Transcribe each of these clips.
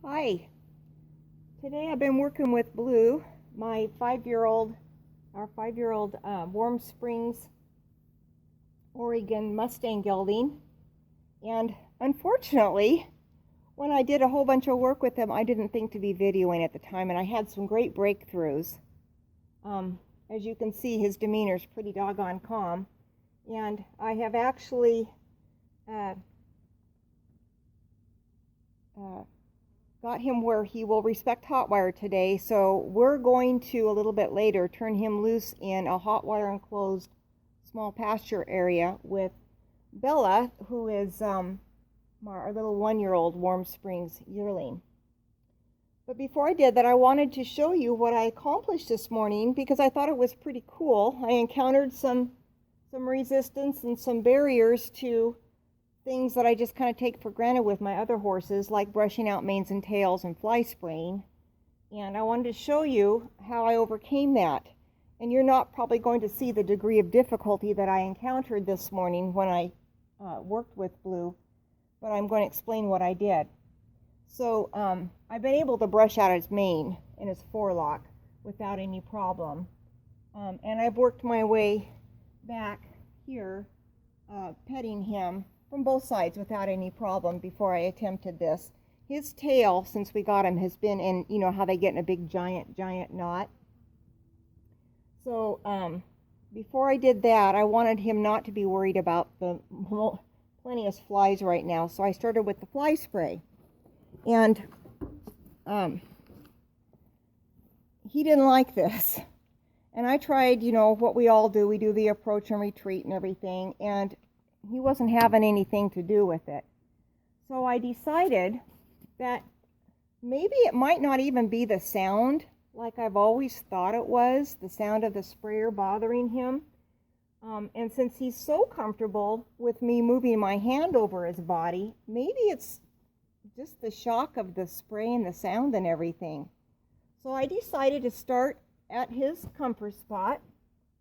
Hi. Today I've been working with Blue, my our 5-year-old Warm Springs, Oregon Mustang gelding. And unfortunately, when I did a whole bunch of work with him, I didn't think to be videoing at the time, and I had some great breakthroughs. As you can see, his demeanor is pretty doggone calm. And I have actually got him where he will respect hot wire today, so we're going to, a little bit later, turn him loose in a hot wire enclosed small pasture area with Bella, who is our little 1-year-old Warm Springs yearling. But before I did that, I wanted to show you what I accomplished this morning because I thought it was pretty cool. I encountered some resistance and some barriers to things that I just kind of take for granted with my other horses, like brushing out manes and tails and fly spraying. And I wanted to show you how I overcame that. And you're not probably going to see the degree of difficulty that I encountered this morning when I worked with Blue, but I'm going to explain what I did. So I've been able to brush out his mane and his forelock without any problem. And I've worked my way back here, petting him from both sides without any problem before I attempted this. His tail, since we got him, has been in, you know how they get in a big giant knot. So before I did that, I wanted him not to be worried about the plenteous flies right now. So I started with the fly spray. And he didn't like this. And I tried, you know, what we all do. We do the approach and retreat and everything. And he wasn't having anything to do with it. So I decided that maybe it might not even be the sound like I've always thought it was, the sound of the sprayer bothering him. And since he's so comfortable with me moving my hand over his body, maybe it's just the shock of the spray and the sound and everything. So I decided to start at his comfort spot.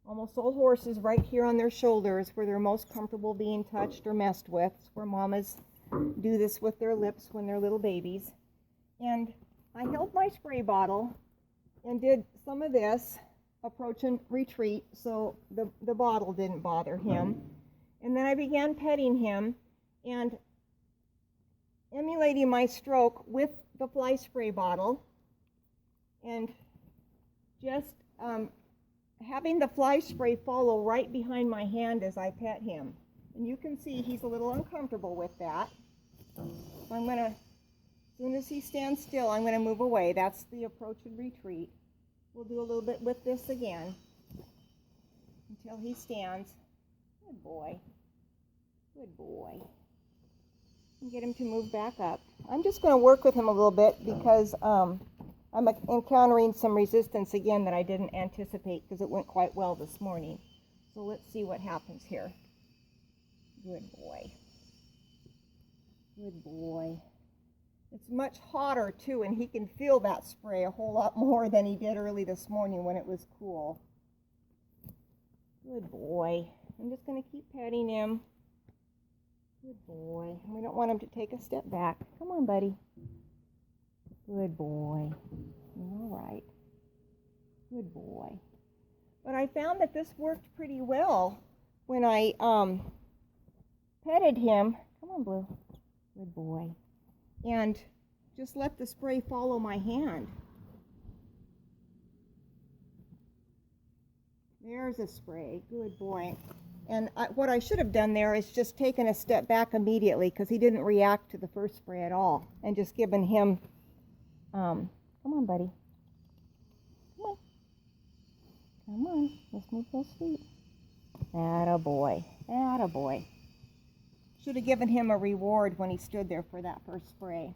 Almost all horses right here on their shoulders where they're most comfortable being touched or messed with. It's where mamas do this with their lips when they're little babies. And I held my spray bottle and did some of this approach and retreat so the bottle didn't bother him. And then I began petting him and emulating my stroke with the fly spray bottle and just having the fly spray follow right behind my hand as I pet him. And you can see he's a little uncomfortable with that. So I'm going to, as soon as he stands still, I'm going to move away. That's the approach and retreat. We'll do a little bit with this again until he stands. Good boy. Good boy. And get him to move back up. I'm just going to work with him a little bit because I'm encountering some resistance again that I didn't anticipate because it went quite well this morning. So let's see what happens here. Good boy. Good boy. It's much hotter too, and he can feel that spray a whole lot more than he did early this morning when it was cool. Good boy. I'm just going to keep petting him. Good boy. We don't want him to take a step back. Come on, buddy. Good boy. All right. Good boy. But I found that this worked pretty well when I petted him. Come on, Blue. Good boy. And just let the spray follow my hand. There's a spray. Good boy. And what I should have done there is just taken a step back immediately because he didn't react to the first spray at all. And just given him, come on, buddy. Come on. Come on. Let's move those feet. Attaboy. Attaboy. Should have given him a reward when he stood there for that first spray.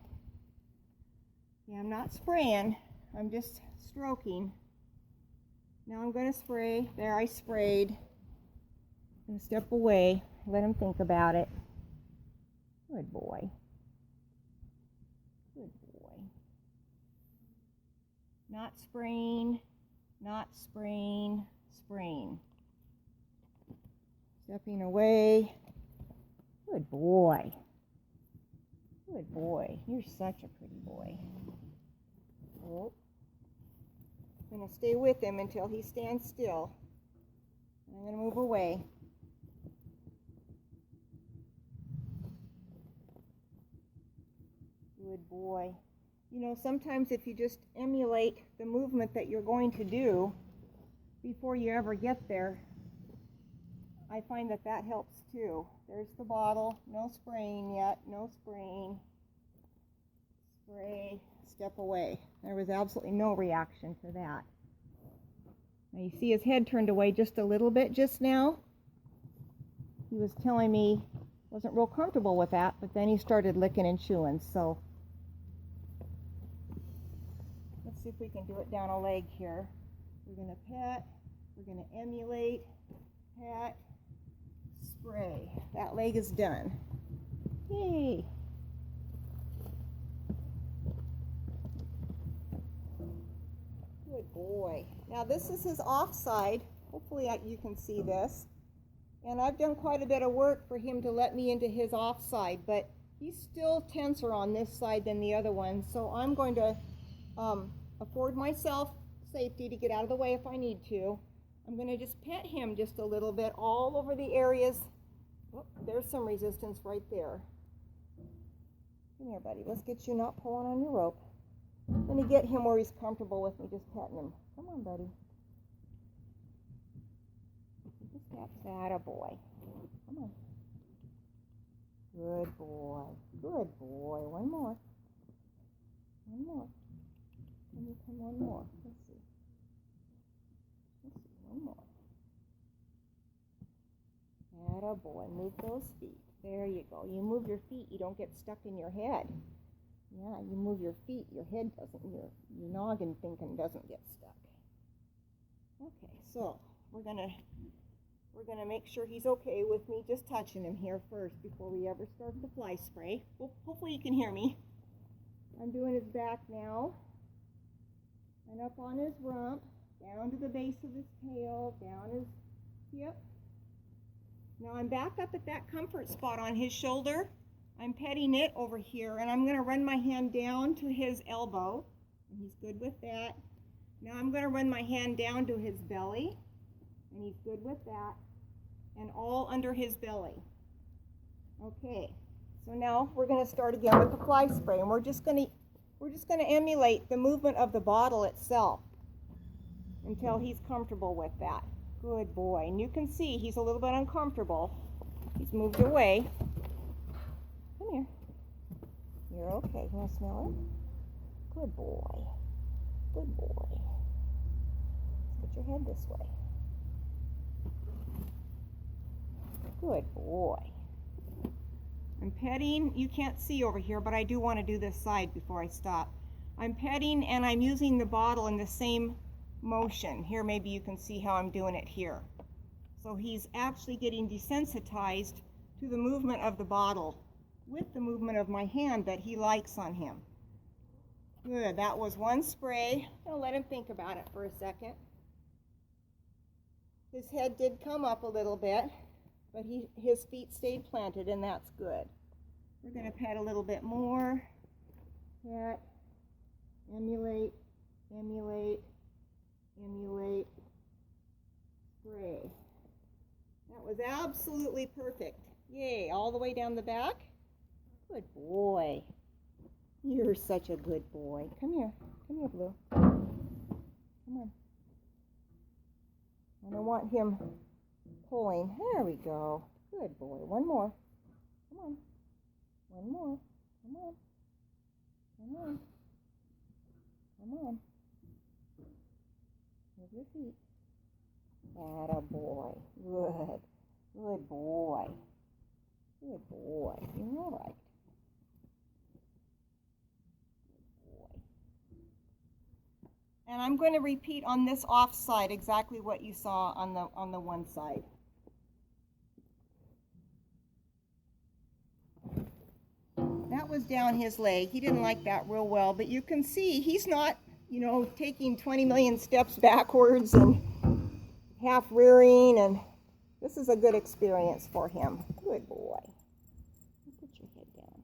Yeah, I'm not spraying. I'm just stroking. Now I'm going to spray. There, I sprayed. And step away. Let him think about it. Good boy. Good boy. Not spraying. Not spraying. Spraying. Stepping away. Good boy. Good boy. You're such a pretty boy. Oh. I'm going to stay with him until he stands still. I'm going to move away. Good boy. You know, sometimes if you just emulate the movement that you're going to do before you ever get there, I find that that helps too. There's the bottle. No spraying yet. No spraying. Spray. Step away. There was absolutely no reaction to that. Now you see his head turned away just a little bit just now. He was telling me wasn't real comfortable with that, but then he started licking and chewing. So let's see if we can do it down a leg here. We're going to pet. We're going to emulate. Pet. Spray. That leg is done. Yay! Good boy. Now this is his offside. Hopefully you can see this. And I've done quite a bit of work for him to let me into his offside, but he's still tenser on this side than the other one. So I'm going to afford myself safety to get out of the way if I need to. I'm going to just pet him just a little bit all over the areas. Oh, there's some resistance right there. Come here, buddy. Let's get you not pulling on your rope. I'm going to get him where he's comfortable with me just petting him. Come on, buddy. That's attaboy. Come on. Good boy. Good boy. One more. One more. Can you come one more? Let's see. Let's see. One more. Attaboy. Move those feet. There you go. You move your feet. You don't get stuck in your head. Yeah, you move your feet. Your head doesn't, your noggin thinking doesn't get stuck. Okay, so we're gonna make sure he's okay with me just touching him here first before we ever start the fly spray. Well, hopefully you can hear me. I'm doing his back now, and up on his rump, down to the base of his tail, down his hip. Now I'm back up at that comfort spot on his shoulder. I'm petting it over here, and I'm going to run my hand down to his elbow, and he's good with that. Now I'm going to run my hand down to his belly, and he's good with that, and all under his belly. Okay, so now we're going to start again with the fly spray, and we're just going to emulate the movement of the bottle itself until he's comfortable with that. Good boy. And you can see he's a little bit uncomfortable. He's moved away. Come here. You're okay. You want to smell it? Good boy. Good boy. Let's get your head this way. Good boy. I'm petting. You can't see over here, but I do want to do this side before I stop. I'm petting, and I'm using the bottle in the same motion. Here, maybe you can see how I'm doing it here. So he's actually getting desensitized to the movement of the bottle with the movement of my hand that he likes on him. Good. That was one spray. I'll let him think about it for a second. His head did come up a little bit, but his feet stayed planted, and that's good. We're going to pet a little bit more. Pet. Emulate. Emulate. Emulate. Spray. That was absolutely perfect. Yay. All the way down the back. Good boy. You're such a good boy. Come here. Come here, Blue. Come on. I don't want him pulling. There we go. Good boy. One more. Come on. One more. Come on. Come on. Come on. Move your feet. Attaboy. Good. Good boy. Good boy. You're all right. And I'm going to repeat on this off side exactly what you saw on the one side. That was down his leg. He didn't like that real well, but you can see he's not, you know, taking 20 million steps backwards and half rearing, and this is a good experience for him. Good boy. Put your head down.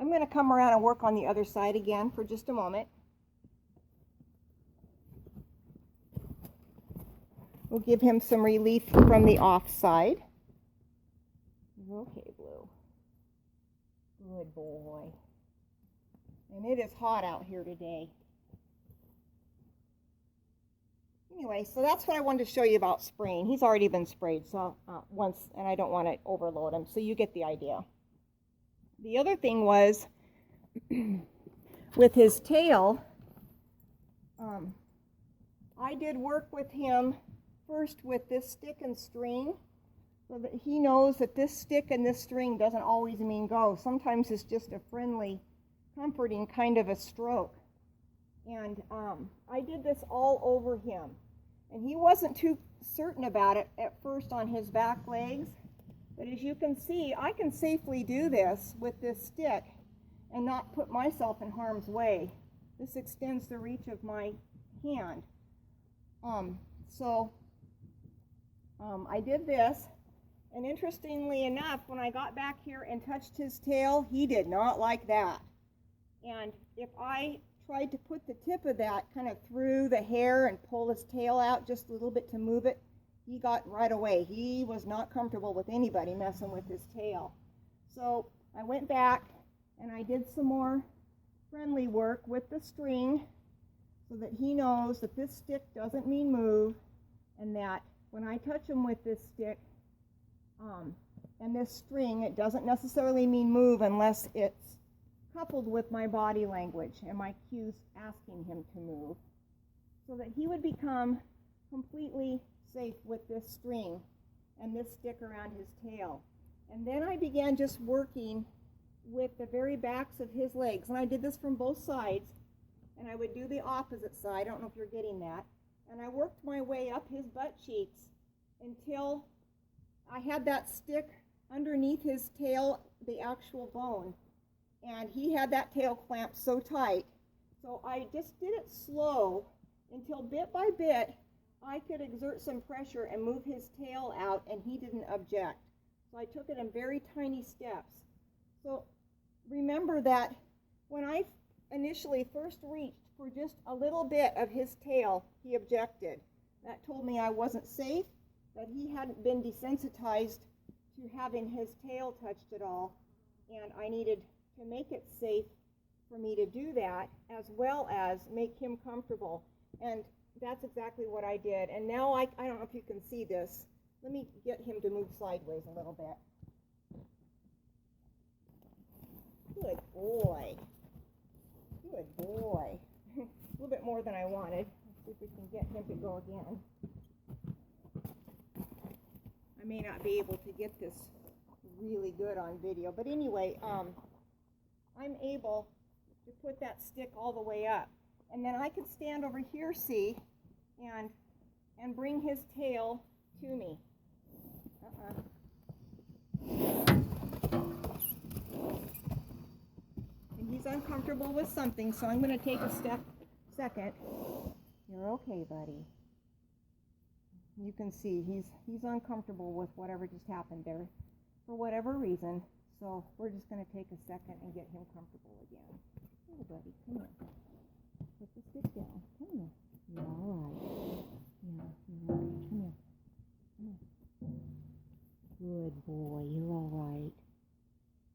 I'm going to come around and work on the other side again for just a moment. We'll give him some relief from the off side. Okay, Blue. Good boy. And it is hot out here today. Anyway, so that's what I wanted to show you about spraying. He's already been sprayed once, and I don't want to overload him, so you get the idea. The other thing was, with his tail, I did work with him first with this stick and string, so that he knows that this stick and this string doesn't always mean go. Sometimes it's just a friendly, comforting kind of a stroke. And I did this all over him. And he wasn't too certain about it at first on his back legs. But as you can see, I can safely do this with this stick and not put myself in harm's way. This extends the reach of my hand. I did this. And interestingly enough, when I got back here and touched his tail, he did not like that. And if I tried to put the tip of that kind of through the hair and pull his tail out just a little bit to move it, he got right away. He was not comfortable with anybody messing with his tail. So I went back and I did some more friendly work with the string so that he knows that this stick doesn't mean move, and that when I touch him with this stick and this string, it doesn't necessarily mean move unless it's coupled with my body language and my cues asking him to move, so that he would become completely safe with this string and this stick around his tail. And then I began just working with the very backs of his legs, and I did this from both sides, and I would do the opposite side. I don't know if you're getting that. And I worked my way up his butt cheeks until I had that stick underneath his tail, the actual bone. And he had that tail clamped so tight. So I just did it slow until bit by bit I could exert some pressure and move his tail out, and he didn't object. So I took it in very tiny steps. So remember that when I initially first reached for just a little bit of his tail, he objected. That told me I wasn't safe, that he hadn't been desensitized to having his tail touched at all, and I needed to make it safe for me to do that, as well as make him comfortable. And that's exactly what I did. And now I don't know if you can see this. Let me get him to move sideways a little bit. Good boy. Good boy. A little bit more than I wanted. Let's see if we can get him to go again. I may not be able to get this really good on video, but anyway, I'm able to put that stick all the way up. And then I could stand over here, see, and bring his tail to me. And he's uncomfortable with something, so I'm going to take a second. You're okay, buddy. You can see he's uncomfortable with whatever just happened there for whatever reason. So we're just going to take a second and get him comfortable again. Oh, buddy, come here. Put the stick down. Come here. You're all right. Yeah, you're all right. Come here. Come here. Good boy. You're all right.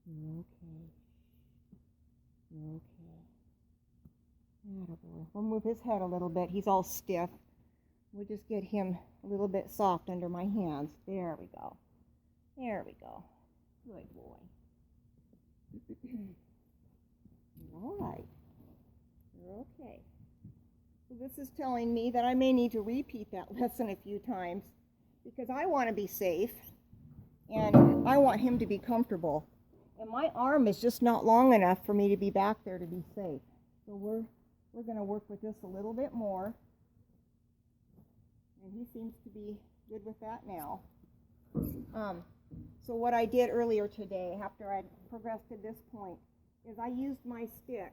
You're okay. You're okay. Attaboy. We'll move his head a little bit. He's all stiff. We'll just get him a little bit soft under my hands. There we go. There we go. Good boy. You're all right. You're okay. So this is telling me that I may need to repeat that lesson a few times, because I want to be safe and I want him to be comfortable. And my arm is just not long enough for me to be back there to be safe. So we're going to work with this a little bit more. And he seems to be good with that now. So what I did earlier today, after I'd progressed to this point, is I used my stick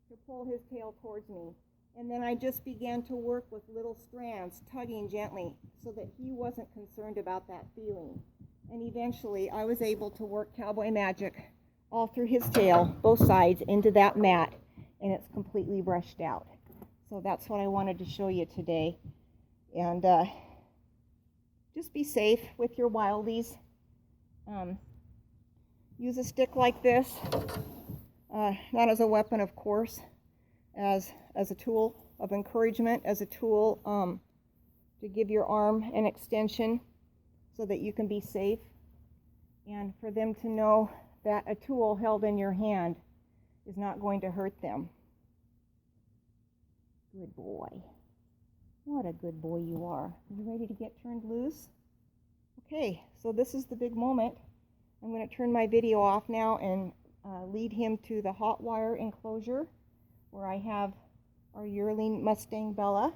to pull his tail towards me. And then I just began to work with little strands, tugging gently, so that he wasn't concerned about that feeling. And eventually I was able to work cowboy magic all through his tail, both sides, into that mat, and it's completely brushed out. So that's what I wanted to show you today. And just be safe with your wildies. Use a stick like this, not as a weapon, of course, as a tool of encouragement, as a tool to give your arm an extension so that you can be safe, and for them to know that a tool held in your hand is not going to hurt them. Good boy. What a good boy you are. You ready to get turned loose? Okay, so this is the big moment. I'm going to turn my video off now and lead him to the hot wire enclosure where I have our yearling Mustang Bella.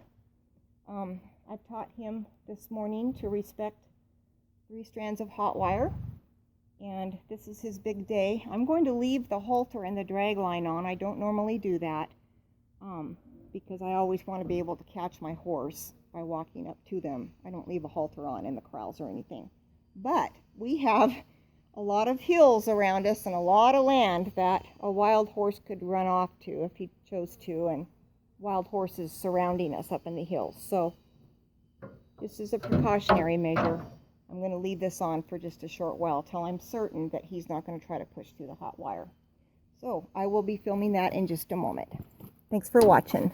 I've taught him this morning to respect 3 strands of hot wire, and this is his big day. I'm going to leave the halter and the drag line on. I don't normally do that because I always want to be able to catch my horse by walking up to them. I don't leave a halter on in the corrals or anything. But we have a lot of hills around us and a lot of land that a wild horse could run off to if he chose to, and wild horses surrounding us up in the hills. So this is a precautionary measure. I'm going to leave this on for just a short while till I'm certain that he's not going to try to push through the hot wire. So I will be filming that in just a moment. Thanks for watching.